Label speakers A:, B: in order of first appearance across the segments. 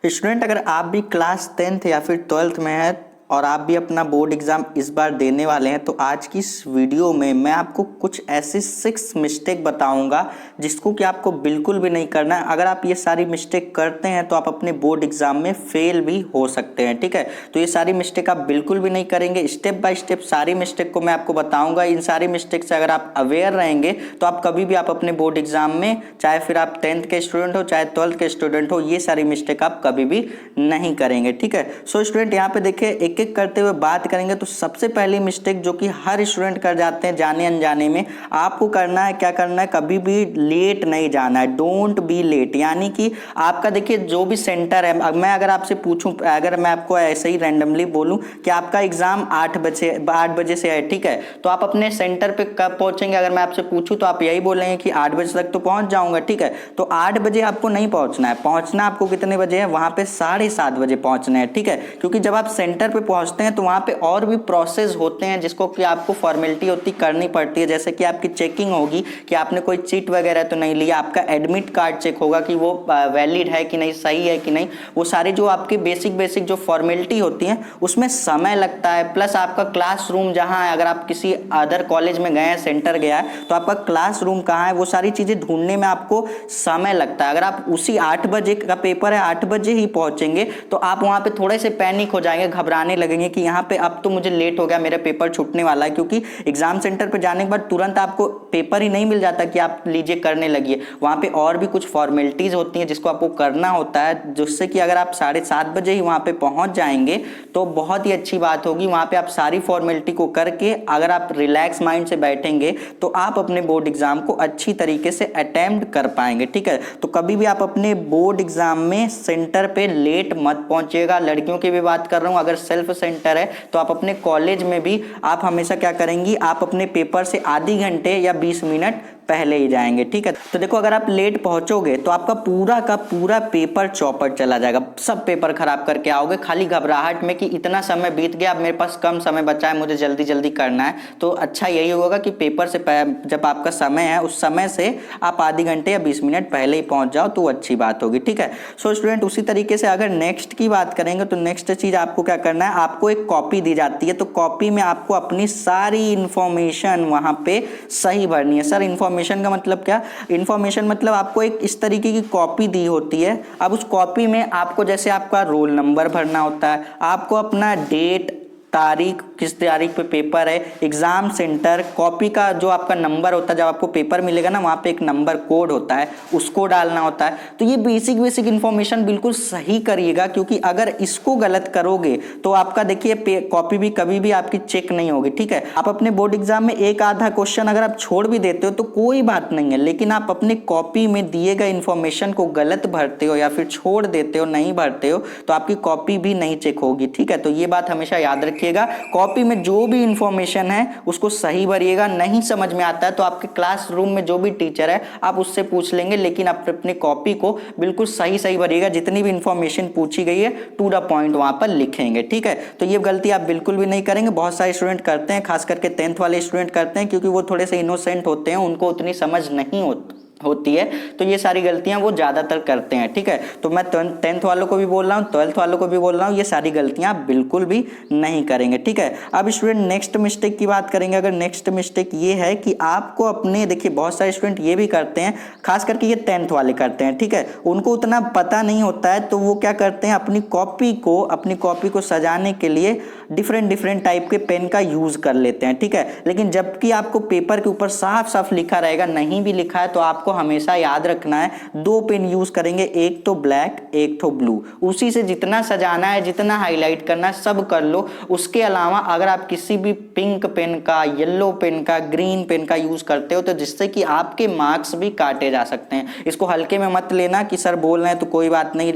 A: Student, अगर आप भी क्लास 10th या फिर 12th में हैं और आप भी अपना बोर्ड एग्जाम इस बार देने वाले हैं, तो आज की इस वीडियो में मैं आपको कुछ ऐसी 6 मिस्टेक बताऊंगा जिसको कि आपको बिल्कुल भी नहीं करना है। अगर आप ये सारी मिस्टेक करते हैं तो आप अपने बोर्ड एग्जाम में फेल भी हो सकते हैं। ठीक है, तो ये सारी मिस्टेक आप बिल्कुल भी नहीं करेंगे। स्टेप बाय स्टेप सारी मिस्टेक को मैं आपको बताऊंगा। इन सारी मिस्टेक से अगर आप अवेयर रहेंगे तो आप कभी भी आप अपने बोर्ड एग्जाम में, चाहे फिर आप 10th के स्टूडेंट हो चाहे 12th के स्टूडेंट हो, ये सारी मिस्टेक आप कभी भी नहीं करेंगे। ठीक है, सो स्टूडेंट यहाँ पे देखिए, एक एक करते हुए बात करेंगे। तो सबसे पहली मिस्टेक जो कि हर स्टूडेंट कर जाते हैं जाने अनजाने में, आपको करना है, क्या करना है, कभी भी लेट नहीं जाना है। Don't be late. यानी कि आपका देखिए जो भी सेंटर है, मैं अगर आपसे पूछूं, अगर मैं आपको ऐसे ही रैंडमली बोलूं कि आपका एग्जाम 8 बजे से है, ठीक है, तो आप अपने सेंटर पे कब पहुंचेंगे? अगर मैं आपसे पूछूं तो आप यही बोलेंगे कि 8 बजे तक तो पहुंच जाऊंगा। ठीक है, तो 8 बजे आपको नहीं पहुंचना है। पहुंचना आपको कितने बजे है? वहां पे 7:30 बजे पहुंचना है। ठीक है, क्योंकि जब आप सेंटर पे पहुंचते हैं तो वहां पे और भी प्रोसेस होते हैं जिसको कि आपको फॉर्मेलिटी होती करनी पड़ती है। जैसे कि आपकी चेकिंग होगी कि आपने कोई चीट वगैरह तो नहीं लिया, आपका एडमिट कार्ड चेक होगा कि वो वैलिड है कि नहीं, सही है कि नहीं। वो सारी जो आपकी बेसिक जो फॉर्मेलिटी होती है उसमें समय लगता है। प्लस आपका क्लासरूम जहां है, अगर आप किसी अदर कॉलेज में गए हैं, सेंटर गया है, तो आपका क्लासरूम कहाँ है, वो सारी चीजें ढूंढने में आपको समय लगता है। अगर आप उसी 8 बजे का पेपर है, 8 बजे ही पहुंचेंगे तो आप वहां पे थोड़े से पैनिक हो जाएंगे, घबराने लगेंगे कि यहाँ पे अब तो मुझे लेट हो गया, मेरा पेपर छूटने वाला है। क्योंकि एग्जाम सेंटर पे जाने के बाद तुरंत आपको पेपर ही नहीं मिल जाता कि आप लीजिए करने लगिए। वहां पे और भी कुछ फॉर्मेलिटीज होती हैं जिसको आपको करना होता है, जिससे कि अगर आप 7:30 बजे ही वहां पे पहुंच जाएंगे तो बहुत ही अच्छी बात होगी। वहां पे आप सारी फॉर्मेलिटी को करके अगर आप रिलैक्स माइंड से बैठेंगे तो आप अपने बोर्ड एग्जाम को अच्छी तरीके से अटेम्प्ट कर पाएंगे। ठीक है, तो कभी भी आप अपने बोर्ड एग्जाम में सेंटर पे लेट मत पहुंचिएगा। लड़कियों की भी बात कर रहा हूं, अगर सेल्फ सेंटर है तो आप अपने कॉलेज में भी आप हमेशा क्या करेंगी, आप अपने पेपर से आधे घंटे या 20 मिनट पहले ही जाएंगे। ठीक है, तो देखो, अगर आप लेट पहुंचोगे तो आपका पूरा का पूरा पेपर चौपट चला जाएगा, सब पेपर खराब करके आओगे, खाली घबराहट में कि इतना समय बीत गया, अब मेरे पास कम समय बचा है, मुझे जल्दी जल्दी करना है। तो अच्छा यही होगा कि पेपर से जब आपका समय है उस समय से आप आधे घंटे या 20 मिनट पहले ही पहुंच जाओ तो अच्छी बात होगी। ठीक है, सो स्टूडेंट, उसी तरीके से अगर नेक्स्ट की बात करेंगे तो नेक्स्ट चीज आपको क्या करना है, आपको एक कॉपी दी जाती है, तो कॉपी में आपको अपनी सारी इंफॉर्मेशन वहां पे सही भरनी है। सर, इंफॉर्मेशन का मतलब क्या? इंफॉर्मेशन मतलब आपको एक इस तरीके की कॉपी दी होती है। अब उस कॉपी में आपको जैसे आपका रोल नंबर भरना होता है, आपको अपना डेट, तारीख, किस तारीख पे पेपर है, एग्जाम सेंटर, कॉपी का जो आपका नंबर होता है, जब आपको पेपर मिलेगा ना वहां पे एक नंबर कोड होता है, उसको डालना होता है। तो ये बेसिक इंफॉर्मेशन बिल्कुल सही करिएगा, क्योंकि अगर इसको गलत करोगे तो आपका देखिए कॉपी भी कभी भी आपकी चेक नहीं होगी। ठीक है, आप अपने बोर्ड एग्जाम में एक आधा क्वेश्चन अगर आप छोड़ भी देते हो तो कोई बात नहीं है, लेकिन आप अपने कॉपी में दिए गए इंफॉर्मेशन को गलत भरते हो या फिर छोड़ देते हो, नहीं भरते हो, तो आपकी कॉपी भी नहीं चेक होगी। ठीक है, तो ये बात हमेशा याद रखिएगा, कॉपी में जो भी इंफॉर्मेशन है उसको सही भरिएगा। नहीं समझ में आता है तो आपके क्लासरूम में जो भी टीचर है आप उससे पूछ लेंगे, लेकिन आप अपनी कॉपी को बिल्कुल सही भरिएगा। जितनी भी इंफॉर्मेशन पूछी गई है टू द पॉइंट वहां पर लिखेंगे। ठीक है, तो ये गलती आप बिल्कुल भी नहीं करेंगे। बहुत सारे स्टूडेंट करते हैं, खास करके 10th वाले स्टूडेंट करते हैं, क्योंकि वो थोड़े से इनोसेंट होते हैं, उनको उतनी समझ नहीं होती है, तो ये सारी गलतियां वो ज्यादातर करते हैं। ठीक है, तो मैं 10th वालों को भी बोल रहा हूं, 12th वालों को भी बोल रहा हूं, ये सारी गलतियां बिल्कुल भी नहीं करेंगे। ठीक है, अब स्टूडेंट नेक्स्ट मिस्टेक की बात करेंगे। अगर नेक्स्ट मिस्टेक ये है कि आपको अपने, देखिए बहुत सारे स्टूडेंट ये भी करते हैं, खास करके ये 10th वाले करते हैं। ठीक है, उनको उतना पता नहीं होता है, तो वो क्या करते हैं, अपनी कॉपी को सजाने के लिए डिफरेंट टाइप के पेन का यूज कर लेते हैं। ठीक है, लेकिन जबकि आपको पेपर के ऊपर साफ साफ लिखा रहेगा, नहीं भी लिखा है तो आपको हमेशा याद रखना है 2 पेन यूज करेंगे, एक तो ब्लैक एक तो ब्लू। उसी से जितना सजाना है, जितना हाईलाइट करना है सब कर लो। उसके अलावा अगर आप किसी भी पिंक पेन का, येलो पेन का, ग्रीन पेन का यूज करते हो तो जिससे कि आपके मार्क्स भी काटे जा सकते हैं। इसको हल्के में मत लेना कि सर बोल रहे हैं तो कोई बात नहीं,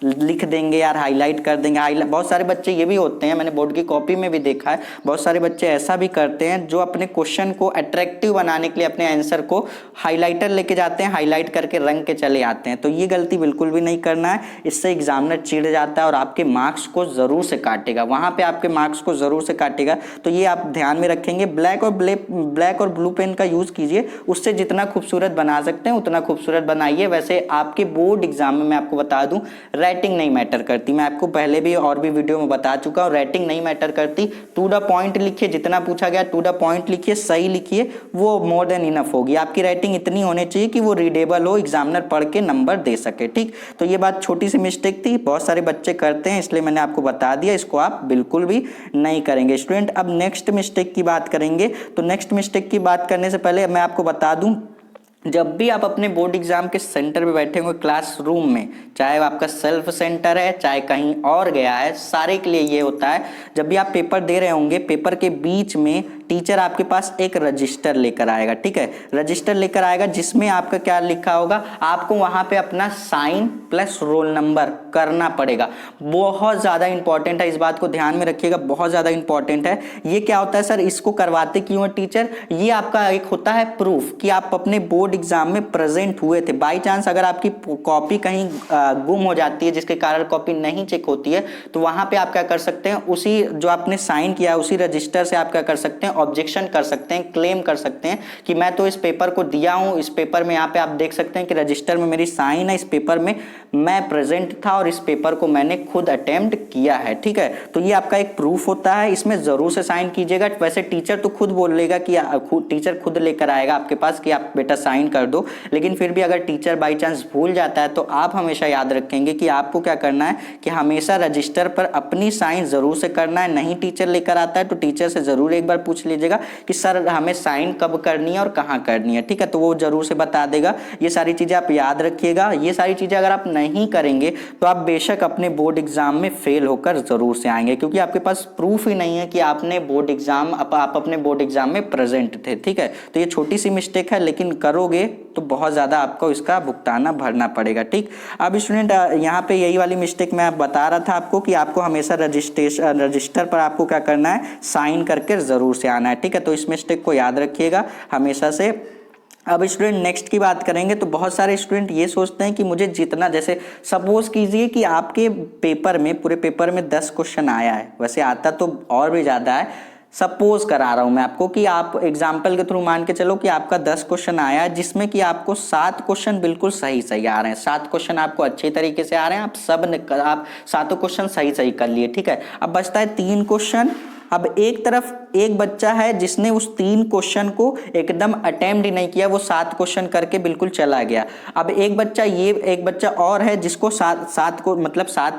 A: लिख देंगे यार, हाईलाइट कर देंगे। बहुत सारे बच्चे ये भी होते हैं, मैंने बोर्ड की कॉपी में भी देखा है, बहुत सारे बच्चे ऐसा भी करते हैं जो अपने क्वेश्चन को अट्रैक्टिव बनाने के लिए अपने आंसर को हाईलाइटर लेके जाते हैं, हाईलाइट करके रंग के चले आते हैं। तो ये गलती बिल्कुल भी नहीं करना है, इससे एग्जामिनर चिढ़ जाता है और आपके मार्क्स को जरूर से काटेगा, वहां पे आपके मार्क्स को जरूर से काटेगा। तो ये आप ध्यान में रखेंगे। ब्लैक और ब्लू पेन का यूज कीजिए, उससे जितना खूबसूरत बना सकते हैं उतना खूबसूरत बनाइए। वैसे आपके बोर्ड एग्जाम में मैं आपको बता दूं, राइटिंग नहीं मैटर करती, मैं आपको पहले भी और भी वीडियो में बता चुका हूं, राइटिंग नहीं मैटर करती। टू द पॉइंट लिखिए, जितना पूछा गया टू द पॉइंट लिखिए, सही लिखिए, वो मोर देन इनफ होगी। आपकी राइटिंग इतनी होनी चाहिए कि वो रीडेबल हो, एग्जामिनर पढ़ के नंबर दे सके। ठीक, तो ये बात छोटी सी मिस्टेक थी, बहुत सारे बच्चे करते हैं, इसलिए मैंने आपको बता दिया, इसको आप बिल्कुल भी नहीं करेंगे स्टूडेंट। अब नेक्स्ट मिस्टेक की बात करेंगे। तो नेक्स्ट मिस्टेक की बात करने से पहले मैं आपको बता दूं, जब भी आप अपने बोर्ड एग्जाम के सेंटर पे बैठे होंगे क्लासरूम में, चाहे आपका सेल्फ सेंटर है चाहे कहीं और गया है, सारे के लिए ये होता है, जब भी आप पेपर दे रहे होंगे, पेपर के बीच में टीचर आपके पास एक रजिस्टर लेकर आएगा। ठीक है, रजिस्टर लेकर आएगा जिसमें आपका क्या लिखा होगा, आपको वहां पे अपना साइन प्लस रोल नंबर करना पड़ेगा। बहुत ज्यादा इंपॉर्टेंट है, इस बात को ध्यान में रखिएगा, बहुत ज्यादा इंपॉर्टेंट है। ये क्या होता है सर, इसको करवाते क्यों है टीचर, ये आपका एक होता है प्रूफ कि आप अपने बोर्ड एग्जाम में प्रेजेंट हुए थे। बाई चांस अगर आपकी कॉपी कहीं गुम हो जाती है जिसके कारण कॉपी नहीं चेक होती है, तो वहां पे आप क्या कर सकते हैं, उसी जो आपने साइन किया है उसी रजिस्टर से आप क्या कर सकते हैं, ऑब्जेक्शन कर सकते हैं, क्लेम कर सकते हैं कि मैं तो इस पेपर को दिया हूं, इस पेपर में यहाँ पे आप देख सकते हैं कि रजिस्टर में मेरी साइन है, इस पेपर में मैं प्रेजेंट था और इस पेपर को मैंने खुद अटेम्प्ट किया है। ठीक है, तो ये आपका एक प्रूफ होता है, इसमें जरूर से साइन कीजिएगा। वैसे टीचर तो खुद बोलेगा कि टीचर खुद लेकर आएगा आपके पास कि आप बेटा साइन कर दो, लेकिन फिर भी अगर टीचर बाई चांस भूल जाता है तो आप हमेशा याद रखेंगे कि आपको क्या करना है कि हमेशा रजिस्टर पर अपनी साइन जरूर से करना है। नहीं टीचर लेकर आता है तो टीचर से जरूर एक बार पूछ लीजिएगा कि सर हमें साइन कब करनी है और कहाँ करनी है। ठीक है, तो वो जरूर से बता देगा। ये सारी चीजें आप याद रखिएगा। ये सारी चीजें अगर आप नहीं करेंगे तो आप बेशक अपने बोर्ड एग्जाम में फेल होकर जरूर से आएंगे, क्योंकि आपके पास प्रूफ ही नहीं है कि आपने बोर्ड एग्जाम आप अपने बोर्ड एग्जाम में प्रेजेंट थे। ठीक है, तो ये छोटी सी मिस्टेक है, लेकिन करोगे तो बहुत ज्यादा आपको इसका भुगताना भरना पड़ेगा। ठीक, अब स्टूडेंट यहाँ पे यही वाली मिस्टेक मैं बता रहा था आपको कि आपको हमेशा रजिस्टर पर आपको क्या करना है, साइन करके जरूर से आना है। ठीक है, तो इस मिस्टेक को याद रखिएगा हमेशा से। अब स्टूडेंट नेक्स्ट की बात करेंगे। तो बहुत सारे स्टूडेंट ये सोचते हैं कि मुझे जितना, जैसे सपोज कीजिए कि आपके पेपर में, पूरे पेपर में 10 क्वेश्चन आया है, वैसे आता तो और भी ज्यादा है, सपोज करा रहा हूं मैं आपको कि आप एग्जाम्पल के थ्रू मान के चलो कि आपका 10 क्वेश्चन आया है जिसमें कि आपको 7 क्वेश्चन बिल्कुल सही सही आ रहे हैं, 7 क्वेश्चन आपको अच्छे तरीके से आ रहे हैं, आप सातों क्वेश्चन सही सही कर लिए। ठीक है, अब बचता है 3 क्वेश्चन। अब एक तरफ एक बच्चा है जिसने उस 3 क्वेश्चन को एकदम अटेम्प्ट ही नहीं किया, वो 7 क्वेश्चन करके बिल्कुल चला गया। अब एक बच्चा और है जिसको 7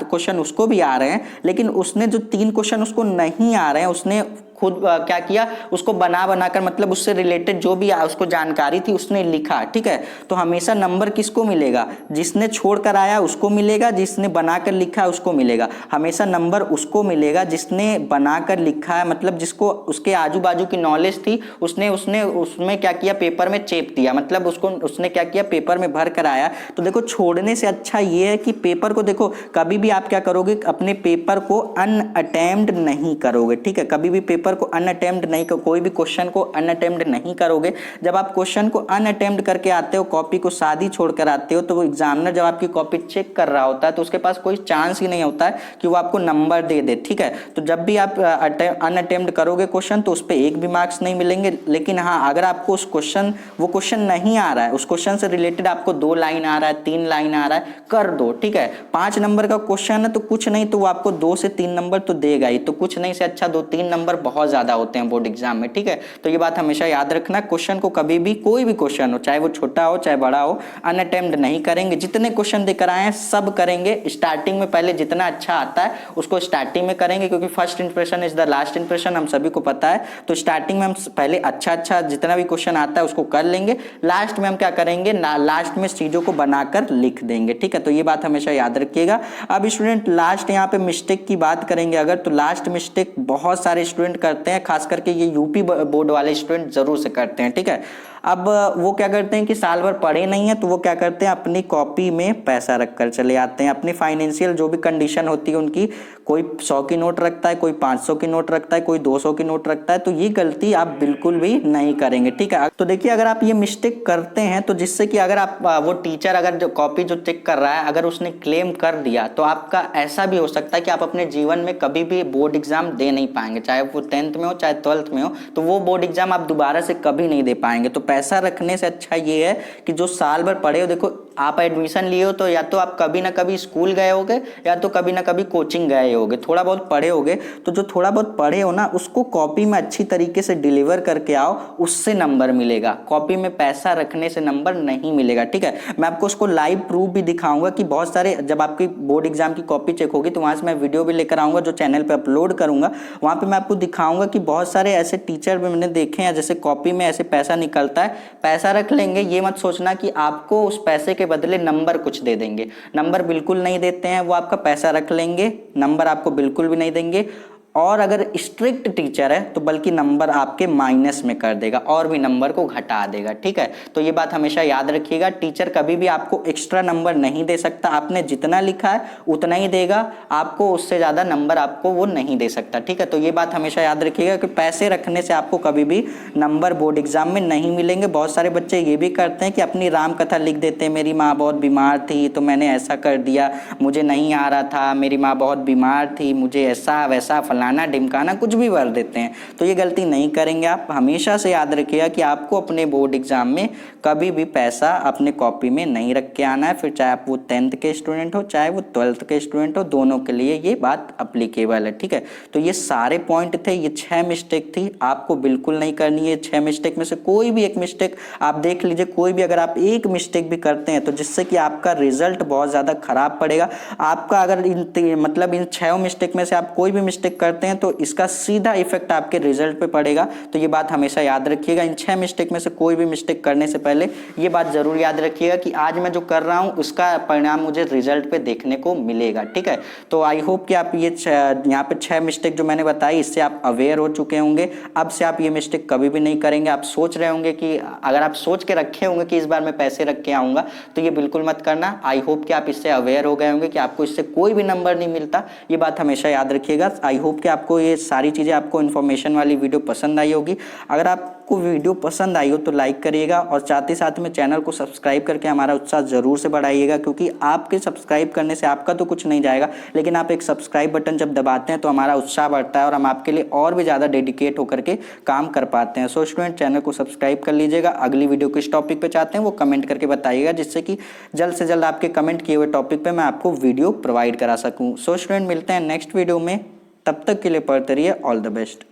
A: क्वेश्चन उसको भी आ रहे हैं, लेकिन उसने जो 3 क्वेश्चन उसको नहीं आ रहे हैं, उसने खुद क्या किया, उसको बना कर, मतलब उससे रिलेटेड जो भी उसको जानकारी थी उसने लिखा। ठीक है, तो हमेशा नंबर किसको मिलेगा, जिसने छोड़कर आया उसको मिलेगा, जिसने बनाकर लिखा है उसको मिलेगा। हमेशा नंबर उसको मिलेगा जिसने बनाकर लिखा है, मतलब जिसको उसके आजू बाजू की नॉलेज थी, उसने उसमें क्या किया, पेपर में चेप दिया, मतलब उसने क्या किया, पेपर में भर कर आया। तो देखो, छोड़ने से अच्छा ये है कि पेपर को देखो, कभी भी आप क्या करोगे, अपने पेपर को अनअटेम्प्ट नहीं करोगे। ठीक है, कभी भी पेपर को अनअटेम्प्ट नहीं, कोई भी क्वेश्चन को अनअटेम्प्ट नहीं करोगे। जब आप क्वेश्चन को अनअटेम्प्ट करके आते हो, कॉपी को सादी छोड़कर आते हो, तो वो एग्जामिनर जब आपकी कॉपी चेक कर रहा होता है तो उसके पास कोई चांस ही नहीं होता है कि वो आपको नंबर दे दे। ठीक है, तो जब भी आप अनअटेम्प्ट करोगे क्वेश्चन तो उस पर एक भी मार्क्स नहीं मिलेंगे। लेकिन हाँ, अगर आपको वो क्वेश्चन नहीं आ रहा है, उस क्वेश्चन से रिलेटेड आपको 2 लाइन आ रहा है, 3 लाइन आ रहा है, कर दो। ठीक है, 5 नंबर का क्वेश्चन है तो कुछ नहीं तो वो आपको 2 से 3 नंबर तो देगा ही, तो कुछ नहीं से अच्छा 2-3 नंबर बहुत ज्यादा होते हैं बोर्ड एग्जाम में। ठीक है, तो ये बात हमेशा याद रखना, क्वेश्चन को कभी भी, कोई भी क्वेश्चन हो, चाहे वो छोटा हो चाहे बड़ा हो, अनअटेम्प्ट नहीं करेंगे। जितने क्वेश्चन देकर आए हैं सब करेंगे। स्टार्टिंग में पहले जितना अच्छा आता है उसको स्टार्टिंग में करेंगे, क्योंकि first impression is the last impression, हम सभी को पता है। तो स्टार्टिंग में हम पहले अच्छा जितना भी क्वेश्चन आता है उसको कर लेंगे, लास्ट में हम क्या करेंगे, लास्ट में चीजों को बनाकर लिख देंगे। ठीक है, तो ये बात हमेशा याद रखिएगा। अब स्टूडेंट लास्ट यहाँ पे मिस्टेक की बात करेंगे अगर, तो लास्ट मिस्टेक बहुत सारे स्टूडेंट करते हैं, खास करके ये यूपी बोर्ड वाले स्टूडेंट जरूर से करते हैं। ठीक है, अब वो क्या करते हैं कि साल भर पढ़े नहीं है तो वो क्या करते हैं, अपनी कॉपी में पैसा रख कर चले आते हैं। अपनी फाइनेंशियल जो भी कंडीशन होती है उनकी, कोई 100 की नोट रखता है, कोई 500 की नोट रखता है, कोई 200 की नोट रखता है। तो ये गलती आप बिल्कुल भी नहीं करेंगे, ठीक है। तो देखिए, अगर आप ये मिस्टेक करते हैं तो जिससे कि अगर आप वो टीचर अगर जो कॉपी जो चेक कर रहा है अगर उसने क्लेम कर दिया तो आपका ऐसा भी हो सकता है कि आप अपने जीवन में कभी भी बोर्ड एग्जाम दे नहीं पाएंगे, चाहे वो 10th में हो चाहे 12th में हो। तो वो बोर्ड एग्जाम आप दोबारा से कभी नहीं दे पाएंगे। तो पैसा रखने से अच्छा ये है कि जो साल भर पढ़े हो, देखो आप एडमिशन लिए हो तो या तो आप कभी ना कभी स्कूल गए होगे या तो कभी ना कभी कोचिंग गए होगे, थोड़ा बहुत पढ़े होगे। तो जो थोड़ा बहुत पढ़े हो ना उसको कॉपी में अच्छी तरीके से डिलीवर करके आओ, उससे नंबर मिलेगा। कॉपी में पैसा रखने से नंबर नहीं मिलेगा, ठीक है। मैं आपको उसको लाइव प्रूफ भी दिखाऊंगा कि बहुत सारे, जब आपकी बोर्ड एग्जाम की कॉपी चेक होगी तो वहां से मैं वीडियो भी लेकर आऊंगा जो चैनल पे अपलोड करूंगा। वहां पे मैं आपको दिखाऊंगा कि बहुत सारे ऐसे टीचर भी मैंने देखे हैं जैसे कॉपी में ऐसे पैसा निकलता है, पैसा रख लेंगे। ये मत सोचना कि आपको उस पैसे के बदले नंबर कुछ दे देंगे, नंबर बिल्कुल नहीं देते हैं। वो आपका पैसा रख लेंगे, नंबर आपको बिल्कुल भी नहीं देंगे। और अगर स्ट्रिक्ट टीचर है तो बल्कि नंबर आपके माइनस में कर देगा और भी नंबर को घटा देगा, ठीक है। तो ये बात हमेशा याद रखिएगा, टीचर कभी भी आपको एक्स्ट्रा नंबर नहीं दे सकता। आपने जितना लिखा है उतना ही देगा आपको, उससे ज़्यादा नंबर आपको वो नहीं दे सकता, ठीक है। तो ये बात हमेशा याद रखिएगा कि पैसे रखने से आपको कभी भी नंबर बोर्ड एग्जाम में नहीं मिलेंगे। बहुत सारे बच्चे ये भी करते हैं कि अपनी राम कथा लिख देते हैं, मेरी माँ बहुत बीमार थी तो मैंने ऐसा कर दिया, मुझे नहीं आ रहा था, मेरी माँ बहुत बीमार थी, मुझे ऐसा वैसा फलाना ढिमकाना कुछ भी भर देते हैं। तो ये गलती नहीं करेंगे आप। हमेशा से याद रखिएगा कि आपको अपने बोर्ड एग्जाम में कभी भी पैसा अपने कॉपी में नहीं रख के आना है। फिर चाहे आप वो 10th के स्टूडेंट हो चाहे वो 12th के स्टूडेंट हो, दोनों के लिए ये बात अप्लीकेबल है, ठीक है। तो ये सारे पॉइंट थे, ये 6 मिस्टेक थी, आपको बिल्कुल नहीं करनी है। 6 मिस्टेक में से कोई भी एक मिस्टेक आप देख लीजिए, कोई भी अगर आप एक मिस्टेक भी करते हैं तो जिससे कि आपका रिजल्ट बहुत ज़्यादा खराब पड़ेगा आपका। अगर इन 6 मिस्टेक में से आप कोई भी मिस्टेक करते हैं तो इसका सीधा इफेक्ट आपके रिजल्ट पे पड़ेगा। तो ये बात हमेशा याद रखिएगा। इन 6 मिस्टेक में से कोई भी मिस्टेक करने से पहले ये बात जरूर याद रखिएगा कि आज मैं जो कर रहा हूं उसका परिणाम मुझे रिजल्ट पे देखने को मिलेगा, ठीक है। तो आई होप कि आप ये यहाँ पे 6 मिस्टेक जो मैंने बताई इससे आप अवेयर हो चुके होंगे। अब से आप ये मिस्टेक कभी भी नहीं करेंगे। आप सोच रहे होंगे कि अगर आप सोच के रखे होंगे कि इस बार मैं पैसे रख के आऊंगा तो ये बिल्कुल मत करना। आई होप कि आप इससे अवेयर हो गए होंगे कि आपको इससे कोई भी नंबर नहीं मिलता। ये बात हमेशा याद रखिएगा। आई होप कि आपको ये सारी चीज़ें, आपको इन्फॉर्मेशन वाली वीडियो पसंद आई होगी। अगर आपको वीडियो पसंद आई हो तो लाइक करिएगा और साथ ही साथ में चैनल को सब्सक्राइब करके हमारा उत्साह ज़रूर से बढ़ाइएगा, क्योंकि आपके सब्सक्राइब करने से आपका तो कुछ नहीं जाएगा, लेकिन आप एक सब्सक्राइब बटन जब दबाते हैं तो हमारा उत्साह बढ़ता है और हम आपके लिए और भी ज़्यादा डेडिकेट होकर के काम कर पाते हैं। सो स्टूडेंट, चैनल को सब्सक्राइब कर लीजिएगा। अगली वीडियो किस टॉपिक पर चाहते हैं वो कमेंट करके बताइएगा, जिससे कि जल्द से जल्द आपके कमेंट किए हुए टॉपिक पर मैं आपको वीडियो प्रोवाइड करा सकूँ। सो स्टूडेंट, मिलते हैं नेक्स्ट वीडियो में, तब तक के लिए पढ़ते रहिए। All the best.